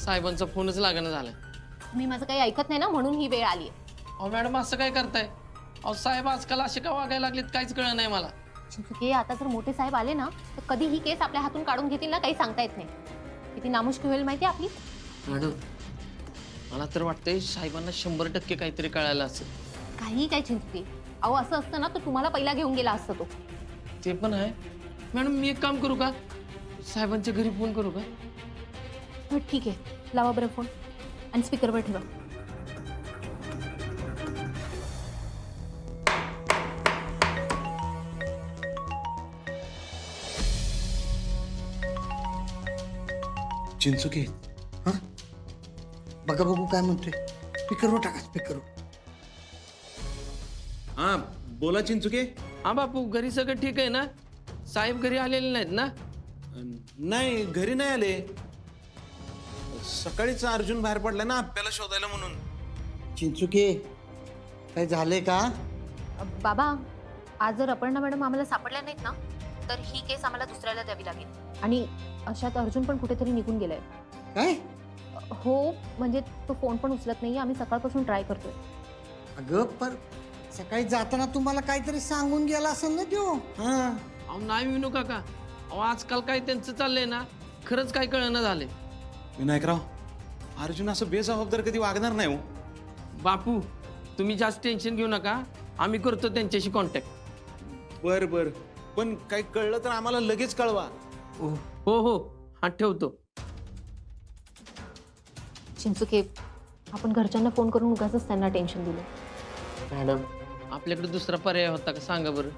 साहेबांचा फोनच लागणं झालाय. मी माझं काही ऐकत नाही ना म्हणून ही वेळ आली. अहो मॅडम असं काय करताय? अहो साहेब आजकाल असे का वागायला लागलेत काहीच कळलं नाही मला. चिंचुके आता जर मोठे साहेब आले ना तर कधी ही केस आपल्या हातून काढून घेतील ना काही सांगता येत नाही. किती नामुष्की होईल माहिती आपली. मॅडम मला तर वाटतंय साहेबांना 100% काहीतरी कळायला असेल. काही काय चिंचुके, अहो असं असतं ना तर तुम्हाला पहिला घेऊन गेला असता तो. ते पण आहे. मॅडम मी एक काम करू का? साहेबांच्या घरी फोन करू का? हो ठीक आहे, लावा बरं फोन आणि स्पीकरवर ठेवा. चिंचुके हा बघा बघू काय म्हणतोय. स्पीकरवर टाका स्पीकरवर. हा बोला चिंचुके. हा बापू घरी सगळं ठीक आहे ना? साहेब घरी आलेले नाहीत ना? नाही घरी नाही आले. सकाळीच अर्जुन बाहेर पडला ना आपल्याला शोधायला म्हणून. चिंचुके काय झालंय का? बाबा आज जर अपर्णा मॅडम आम्हाला सापडल्या नाहीत ना तर ही केस आम्हाला दुसऱ्याला द्यावी लागेल. आणि अशात अर्जुन पण कुठेतरी निघून गेलाय. काय? हो म्हणजे तो फोन पण उचलत नाही. आम्ही सकाळपासून ट्राय करतोय. अगं पर सकाळी जाताना तुम्हाला काहीतरी सांगून गेला असेल ना त्यो. हा अहो नाही विनू काका. अहो आजकाल काय त्यांचं चाललंय ना खरंच काय कळणं झालंय. विनायकराव अर्जुन असं बेजबाबदार कधी वागणार नाही हो. बापू तुम्ही जास्त टेन्शन घेऊ नका. आम्ही करतो त्यांच्याशी कॉन्टॅक्ट. बर बर पण काही कळलं तर आम्हाला लगेच कळवा. हो हो हा ठेवतो. चिंचुके आपण घरच्यांना फोन करून उगाचच त्यांना टेन्शन दिलं. मॅडम आपल्याकडे दुसरा पर्याय होता का सांगा बरं?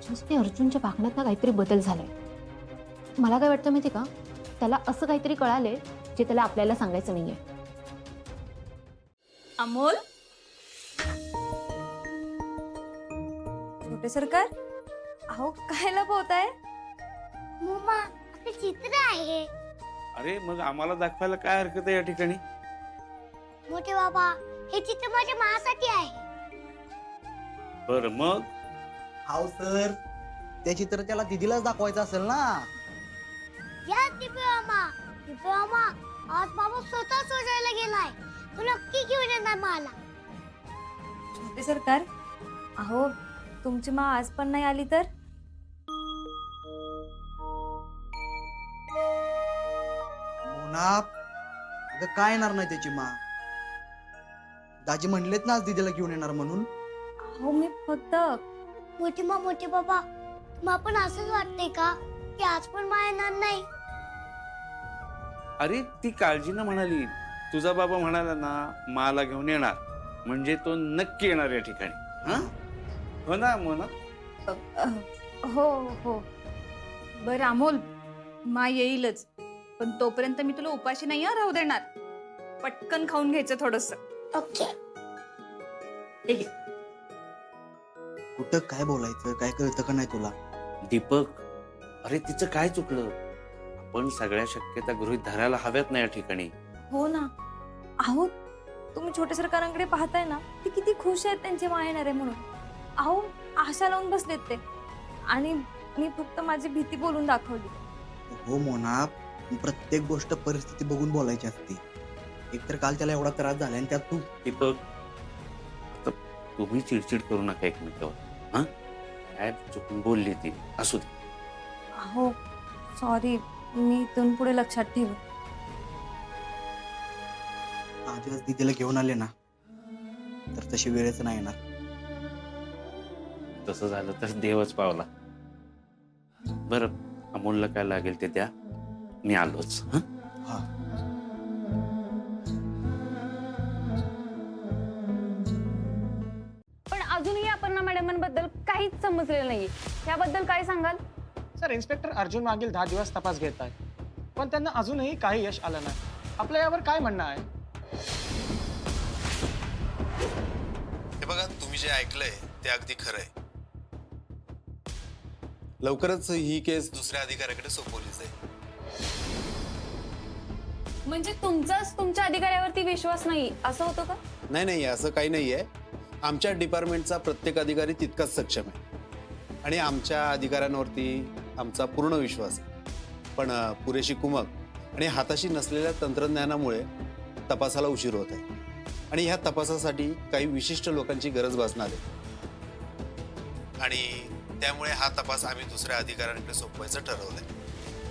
चिंचुके अर्जुनच्या वागण्यात ना काहीतरी बदल झालाय. मला काय वाटतं माहिती का, त्याला असं काहीतरी कळालंय जे त्याला आपल्याला सांगायचं नाहीये. अमोल, छोटे सरकार, अहो काय लपवताय? मम्मा आपले चित्र आहे. अरे मग आम्हाला दाखवायला काय हरकत आहे या ठिकाणी? मोठे बाबा हे चित्र माझ्या मासाठी आहे. बरं मग हाव सर त्या चित्र त्याला दिदीलाच दाखवायचं असेल ना. या दिव्या मामा आज बाबा स्वतः शोधायला गेलाय. तो नक्की घेऊन येणार मला. छोटे सरकार, अहो तुमची माँ आज पण नाही आली तर? मोना अगं काय येणार नाही त्याची माँ. दाजी म्हणलेत ना आज दीदीला घेऊन येणार म्हणून. अहो मी फक्त मोठे बाबा मग पण असंच वाटतंय का की आज पण मा येणार नाही? अरे ती काळजीनं म्हणाली. तुझा बाबा म्हणाला ना माला घेऊन येणार म्हणजे तो नक्की येणार या ठिकाणी. हा हो ना मोना? हो हो बरं अमोल, माँ येईलच पण तोपर्यंत मी तुला उपाशी नाही राहू देणार. पटकन खाऊन घ्यायचं थोडस. ओके. कुठं काय बोलायचं काय कळतं का नाही तुला? दीपक, अरे तिचं काय चुकलं? आपण सगळ्या शक्यता गृहीत धरायला हव्यात ना या ठिकाणी. हो ना. अहो तुम्ही छोटे सरकारांकडे पाहताय ना, ते किती खुश आहेत त्यांची माँ येणार आहे म्हणून. अहो आशा लावून बसलेत ते. आणि मी फक्त माझी भीती बोलून दाखवली. हो मोना प्रत्येक गोष्ट परिस्थिती बघून बोलायची असते. एकतर काल त्याला एवढा त्रास झाला आणि त्यात तू. दीपक आता तुम्ही चिडचिड करू नका एकमेकावर. हा काय चुकून बोलली ती, असू दे. अहो सॉरी, मी इथून पुढे लक्षात ठेव. आजच दीदीला घेऊन आले ना तर तशी वेळच नाही येणार. तसं झालं तर देवच पावला. बरं अमोलला काय लागेल ते द्या, मी आलोच. हं? हा पण अजूनही अपर्णा मॅडमांबद्दल काहीच समजलेलं नाहीये. याबद्दल काय सांगाल? सर इन्स्पेक्टर अर्जुन मागील 10 दिवस तपास घेत आहेत पण त्यांना अजूनही काही यश आलं नाही. आपलं यावर काय म्हणणं आहे? हे बघा तुम्ही जे ऐकलंय ते अगदी खरंय. लवकरच ही केस दुसऱ्या अधिकाऱ्याकडे सोपवली जाईल. म्हणजे तुमचाच तुमच्या अधिकाऱ्यावरती विश्वास नाही असं होतं का? नाही असं काही नाहीये. आमच्या डिपार्टमेंटचा प्रत्येक अधिकारी तितकाच सक्षम आहे आणि आमच्या अधिकाऱ्यांवरती आमचा पूर्ण विश्वास आहे. पण पुरेशी कुमक आणि हाताशी नसलेल्या तंत्रज्ञानामुळे तपासाला उशीर होत आहे आणि ह्या तपासासाठी काही विशिष्ट लोकांची गरज भासणार आहे आणि त्यामुळे हा तपास आम्ही दुसऱ्या अधिकाऱ्यांकडे सोपवायचं ठरवलंय.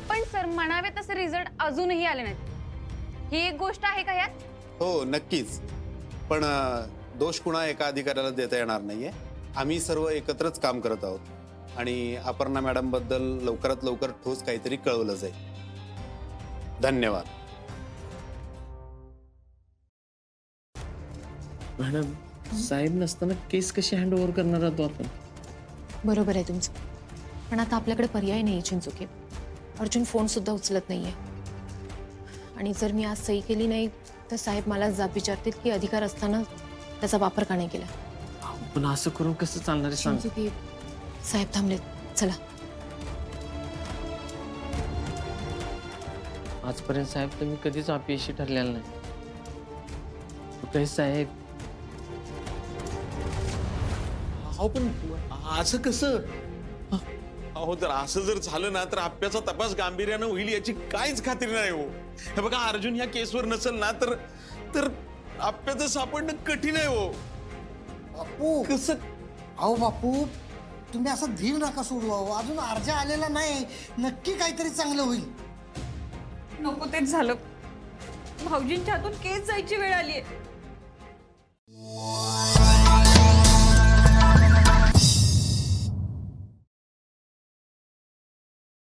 पण सर म्हणावे तसे रिझल्ट अजूनही आले नाहीत. ही एक गोष्ट आहे का यात? हो नक्कीच, पण दोष कुणा एका अधिकाऱ्याला देता येणार नाहीये. आम्ही सर्व एकत्रच काम करत आहोत आणि अपर्णा मॅडम बद्दल लवकरात लवकर ठोस काहीतरी कळवलं जाईल. धन्यवाद. मॅडम, साहेब नसताना केस कशी हँड ओव्हर करणार आहोत आपण? बरोबर आहे तुमचं, पण आता आपल्याकडे पर्याय नाही चिंचुके. अर्जुन फोन सुद्धा उचलत नाहीये आणि जर मी आज सही केली नाही तर साहेब मला जाब विचारतील की अधिकार असताना त्याचा वापर का नाही केला. पण असं करून कसं चालणार आहे सांग? चिंचुके, साहेब थांबलेत, चला. आजपर्यंत साहेब तुम्ही कधीच अपयशी ठरलेला नाही. कुठे साहेब? अहो पण असं कसं? अहो जर असं जर झालं ना तर आप्याचा तपास गांभीर्यानं होईल याची काहीच खात्री नाही हो. हे बघा, अर्जुन ह्या केसवर नसेल ना तर तर आप्याचं सापडणं कठीण आहे हो. बापू कसं? अहो बापू, तुम्ही असा धीर नका सोडू. अहो अजून अर्ज आलेला नाही, नक्की काहीतरी चांगलं होईल. नको तेच झालं. भाऊजींच्या हातून केस जायची वेळ आली आहे.